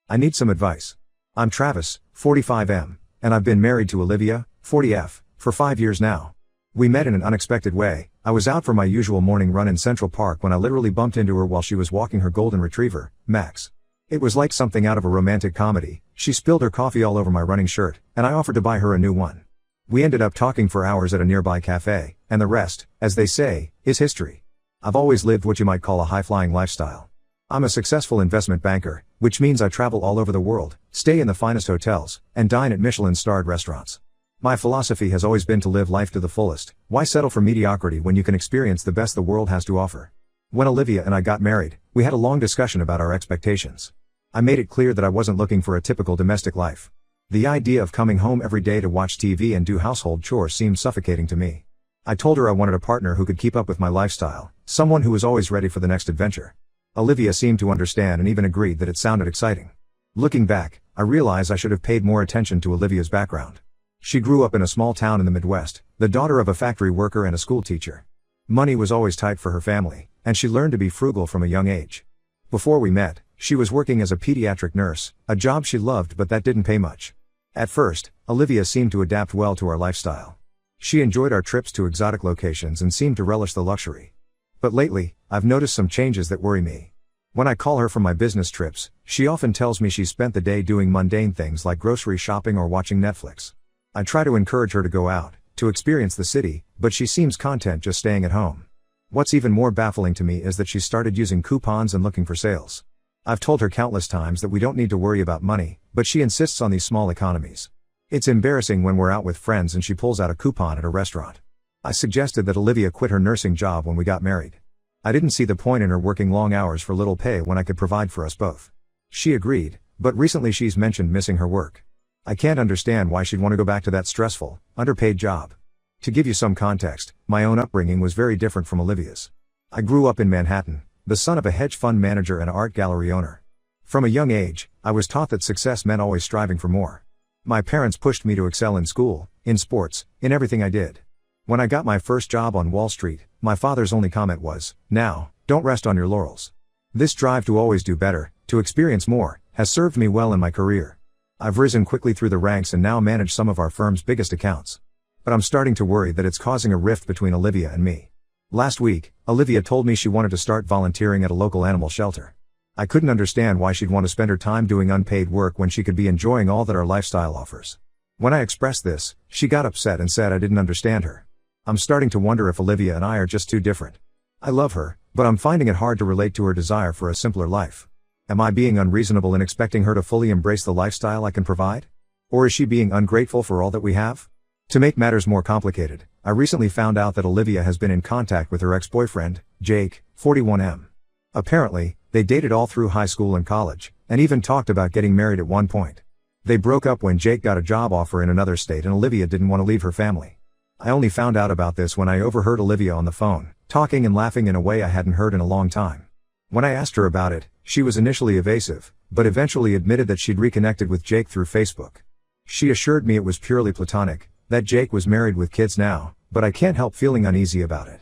I need some advice. I'm Travis, 45M, and I've been married to Olivia, 40F, for 5 years now. We met in an unexpected way. I was out for my usual morning run in Central Park when I literally bumped into her while she was walking her golden retriever, Max. It was like something out of a romantic comedy. She spilled her coffee all over my running shirt, and I offered to buy her a new one. We ended up talking for hours at a nearby cafe, and the rest, as they say, is history. I've always lived what you might call a high-flying lifestyle. I'm a successful investment banker, which means I travel all over the world, stay in the finest hotels, and dine at Michelin-starred restaurants. My philosophy has always been to live life to the fullest. Why settle for mediocrity when you can experience the best the world has to offer? When Olivia and I got married, we had a long discussion about our expectations. I made it clear that I wasn't looking for a typical domestic life. The idea of coming home every day to watch TV and do household chores seemed suffocating to me. I told her I wanted a partner who could keep up with my lifestyle, someone who was always ready for the next adventure. Olivia seemed to understand and even agreed that it sounded exciting. Looking back, I realize I should have paid more attention to Olivia's background. She grew up in a small town in the Midwest, the daughter of a factory worker and a school teacher. Money was always tight for her family, and she learned to be frugal from a young age. Before we met, she was working as a pediatric nurse, a job she loved but that didn't pay much. At first, Olivia seemed to adapt well to our lifestyle. She enjoyed our trips to exotic locations and seemed to relish the luxury. But lately, I've noticed some changes that worry me. When I call her for my business trips, she often tells me she spent the day doing mundane things like grocery shopping or watching Netflix. I try to encourage her to go out, to experience the city, but she seems content just staying at home. What's even more baffling to me is that she started using coupons and looking for sales. I've told her countless times that we don't need to worry about money, but she insists on these small economies. It's embarrassing when we're out with friends and she pulls out a coupon at a restaurant. I suggested that Olivia quit her nursing job when we got married. I didn't see the point in her working long hours for little pay when I could provide for us both. She agreed, but recently she's mentioned missing her work. I can't understand why she'd want to go back to that stressful, underpaid job. To give you some context, my own upbringing was very different from Olivia's. I grew up in Manhattan, the son of a hedge fund manager and art gallery owner. From a young age, I was taught that success meant always striving for more. My parents pushed me to excel in school, in sports, in everything I did. When I got my first job on Wall Street, my father's only comment was, "Now, don't rest on your laurels." This drive to always do better, to experience more, has served me well in my career. I've risen quickly through the ranks and now manage some of our firm's biggest accounts. But I'm starting to worry that it's causing a rift between Olivia and me. Last week, Olivia told me she wanted to start volunteering at a local animal shelter. I couldn't understand why she'd want to spend her time doing unpaid work when she could be enjoying all that our lifestyle offers. When I expressed this, she got upset and said I didn't understand her. I'm starting to wonder if Olivia and I are just too different. I love her, but I'm finding it hard to relate to her desire for a simpler life. Am I being unreasonable in expecting her to fully embrace the lifestyle I can provide? Or is she being ungrateful for all that we have? To make matters more complicated, I recently found out that Olivia has been in contact with her ex-boyfriend, Jake, 41M. Apparently, they dated all through high school and college, and even talked about getting married at one point. They broke up when Jake got a job offer in another state and Olivia didn't want to leave her family. I only found out about this when I overheard Olivia on the phone, talking and laughing in a way I hadn't heard in a long time. When I asked her about it, she was initially evasive, but eventually admitted that she'd reconnected with Jake through Facebook. She assured me it was purely platonic, that Jake was married with kids now, but I can't help feeling uneasy about it.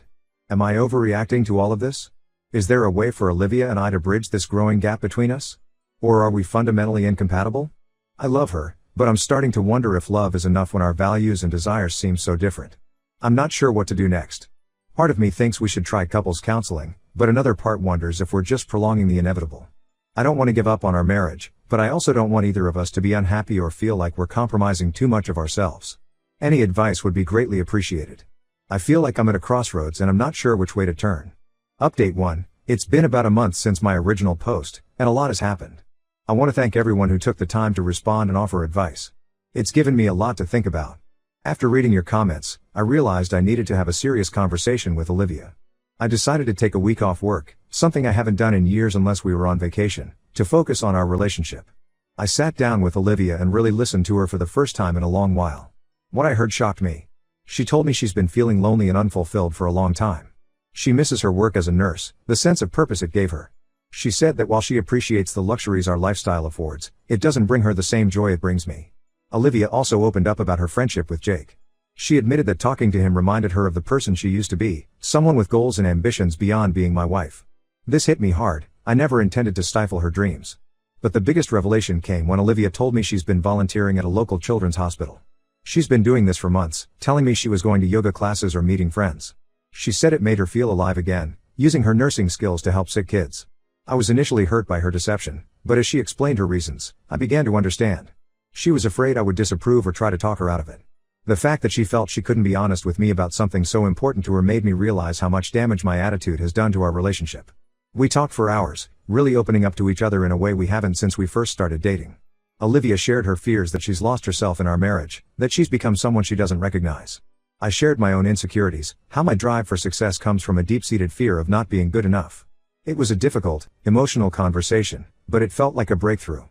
Am I overreacting to all of this? Is there a way for Olivia and I to bridge this growing gap between us? Or are we fundamentally incompatible? I love her, but I'm starting to wonder if love is enough when our values and desires seem so different. I'm not sure what to do next. Part of me thinks we should try couples counseling, but another part wonders if we're just prolonging the inevitable. I don't want to give up on our marriage, but I also don't want either of us to be unhappy or feel like we're compromising too much of ourselves. Any advice would be greatly appreciated. I feel like I'm at a crossroads and I'm not sure which way to turn. Update 1. It's been about a month since my original post, and a lot has happened. I want to thank everyone who took the time to respond and offer advice. It's given me a lot to think about. After reading your comments, I realized I needed to have a serious conversation with Olivia. I decided to take a week off work, something I haven't done in years unless we were on vacation, to focus on our relationship. I sat down with Olivia and really listened to her for the first time in a long while. What I heard shocked me. She told me she's been feeling lonely and unfulfilled for a long time. She misses her work as a nurse, the sense of purpose it gave her. She said that while she appreciates the luxuries our lifestyle affords, it doesn't bring her the same joy it brings me. Olivia also opened up about her friendship with Jake. She admitted that talking to him reminded her of the person she used to be, someone with goals and ambitions beyond being my wife. This hit me hard. I never intended to stifle her dreams. But the biggest revelation came when Olivia told me she's been volunteering at a local children's hospital. She's been doing this for months, telling me she was going to yoga classes or meeting friends. She said it made her feel alive again, using her nursing skills to help sick kids. I was initially hurt by her deception, but as she explained her reasons, I began to understand. She was afraid I would disapprove or try to talk her out of it. The fact that she felt she couldn't be honest with me about something so important to her made me realize how much damage my attitude has done to our relationship. We talked for hours, really opening up to each other in a way we haven't since we first started dating. Olivia shared her fears that she's lost herself in our marriage, that she's become someone she doesn't recognize. I shared my own insecurities, how my drive for success comes from a deep-seated fear of not being good enough. It was a difficult, emotional conversation, but it felt like a breakthrough.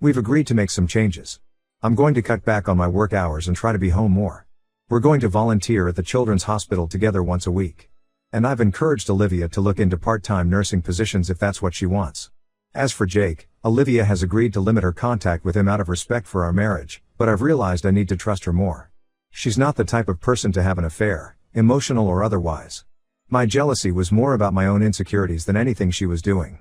We've agreed to make some changes. I'm going to cut back on my work hours and try to be home more. We're going to volunteer at the children's hospital together once a week. And I've encouraged Olivia to look into part-time nursing positions if that's what she wants. As for Jake, Olivia has agreed to limit her contact with him out of respect for our marriage, but I've realized I need to trust her more. She's not the type of person to have an affair, emotional or otherwise. My jealousy was more about my own insecurities than anything she was doing.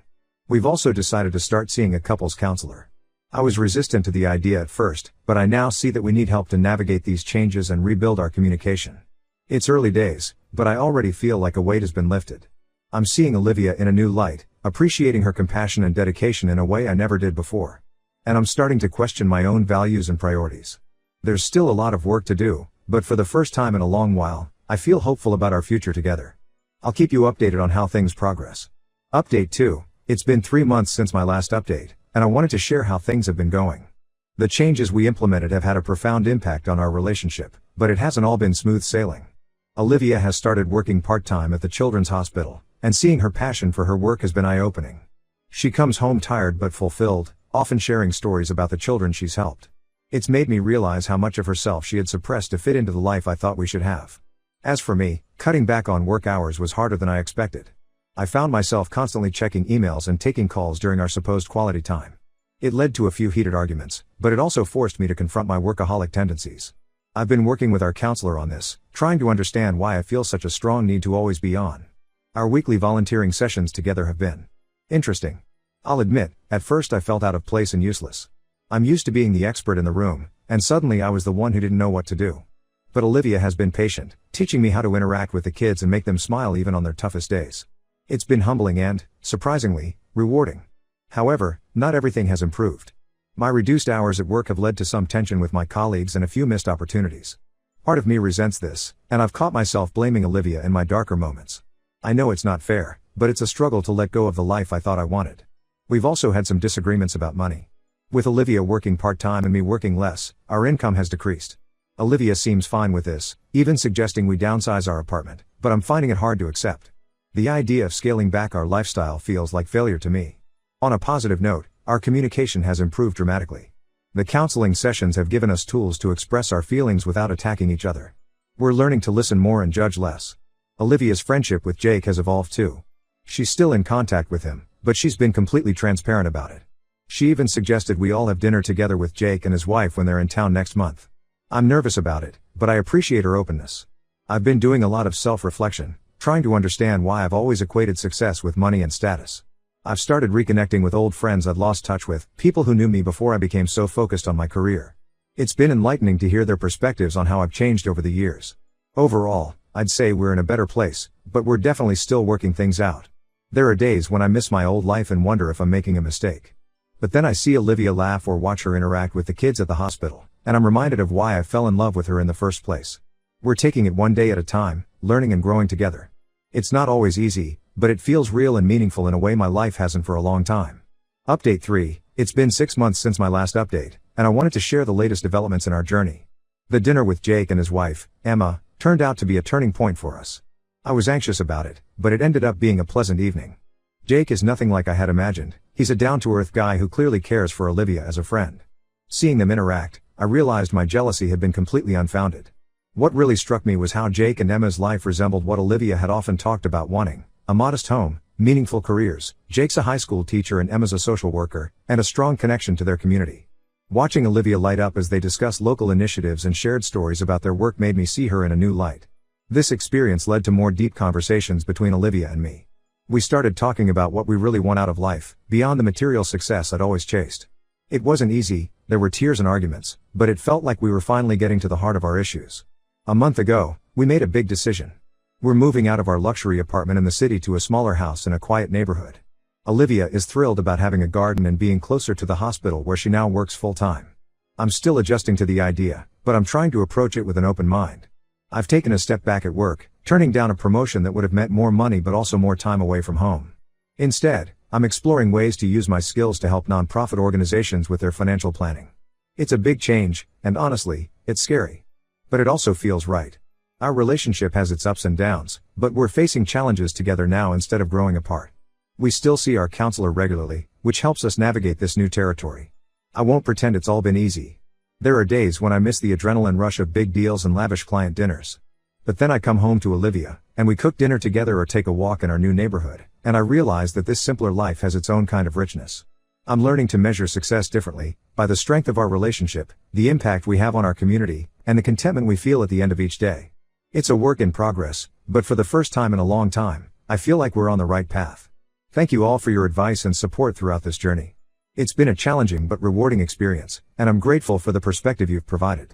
We've also decided to start seeing a couples counselor. I was resistant to the idea at first, but I now see that we need help to navigate these changes and rebuild our communication. It's early days, but I already feel like a weight has been lifted. I'm seeing Olivia in a new light, appreciating her compassion and dedication in a way I never did before. And I'm starting to question my own values and priorities. There's still a lot of work to do, but for the first time in a long while, I feel hopeful about our future together. I'll keep you updated on how things progress. Update 2. It's been 3 months since my last update, and I wanted to share how things have been going. The changes we implemented have had a profound impact on our relationship, but it hasn't all been smooth sailing. Olivia has started working part-time at the children's hospital, and seeing her passion for her work has been eye-opening. She comes home tired but fulfilled, often sharing stories about the children she's helped. It's made me realize how much of herself she had suppressed to fit into the life I thought we should have. As for me, cutting back on work hours was harder than I expected. I found myself constantly checking emails and taking calls during our supposed quality time. It led to a few heated arguments, but it also forced me to confront my workaholic tendencies. I've been working with our counselor on this, trying to understand why I feel such a strong need to always be on. Our weekly volunteering sessions together have been interesting. I'll admit, at first I felt out of place and useless. I'm used to being the expert in the room, and suddenly I was the one who didn't know what to do. But Olivia has been patient, teaching me how to interact with the kids and make them smile even on their toughest days. It's been humbling and, surprisingly, rewarding. However, not everything has improved. My reduced hours at work have led to some tension with my colleagues and a few missed opportunities. Part of me resents this, and I've caught myself blaming Olivia in my darker moments. I know it's not fair, but it's a struggle to let go of the life I thought I wanted. We've also had some disagreements about money. With Olivia working part-time and me working less, our income has decreased. Olivia seems fine with this, even suggesting we downsize our apartment, but I'm finding it hard to accept. The idea of scaling back our lifestyle feels like failure to me. On a positive note, our communication has improved dramatically. The counseling sessions have given us tools to express our feelings without attacking each other. We're learning to listen more and judge less. Olivia's friendship with Jake has evolved too. She's still in contact with him, but she's been completely transparent about it. She even suggested we all have dinner together with Jake and his wife when they're in town next month. I'm nervous about it, but I appreciate her openness. I've been doing a lot of self-reflection, trying to understand why I've always equated success with money and status. I've started reconnecting with old friends I'd lost touch with, people who knew me before I became so focused on my career. It's been enlightening to hear their perspectives on how I've changed over the years. Overall, I'd say we're in a better place, but we're definitely still working things out. There are days when I miss my old life and wonder if I'm making a mistake. But then I see Olivia laugh or watch her interact with the kids at the hospital, and I'm reminded of why I fell in love with her in the first place. We're taking it one day at a time, learning and growing together. It's not always easy, but it feels real and meaningful in a way my life hasn't for a long time. Update 3. It's been 6 months since my last update, and I wanted to share the latest developments in our journey. The dinner with Jake and his wife, Emma, turned out to be a turning point for us. I was anxious about it, but it ended up being a pleasant evening. Jake is nothing like I had imagined. He's a down-to-earth guy who clearly cares for Olivia as a friend. Seeing them interact, I realized my jealousy had been completely unfounded. What really struck me was how Jake and Emma's life resembled what Olivia had often talked about wanting: a modest home, meaningful careers. Jake's a high school teacher and Emma's a social worker, and a strong connection to their community. Watching Olivia light up as they discussed local initiatives and shared stories about their work made me see her in a new light. This experience led to more deep conversations between Olivia and me. We started talking about what we really want out of life, beyond the material success I'd always chased. It wasn't easy, there were tears and arguments, but it felt like we were finally getting to the heart of our issues. A month ago, we made a big decision. We're moving out of our luxury apartment in the city to a smaller house in a quiet neighborhood. Olivia is thrilled about having a garden and being closer to the hospital where she now works full-time. I'm still adjusting to the idea, but I'm trying to approach it with an open mind. I've taken a step back at work, turning down a promotion that would have meant more money but also more time away from home. Instead, I'm exploring ways to use my skills to help nonprofit organizations with their financial planning. It's a big change, and honestly, it's scary. But it also feels right. Our relationship has its ups and downs, but we're facing challenges together now instead of growing apart. We still see our counselor regularly, which helps us navigate this new territory. I won't pretend it's all been easy. There are days when I miss the adrenaline rush of big deals and lavish client dinners. But then I come home to Olivia, and we cook dinner together or take a walk in our new neighborhood, and I realize that this simpler life has its own kind of richness. I'm learning to measure success differently, by the strength of our relationship, the impact we have on our community, and the contentment we feel at the end of each day. It's a work in progress, but for the first time in a long time, I feel like we're on the right path. Thank you all for your advice and support throughout this journey. It's been a challenging but rewarding experience, and I'm grateful for the perspective you've provided.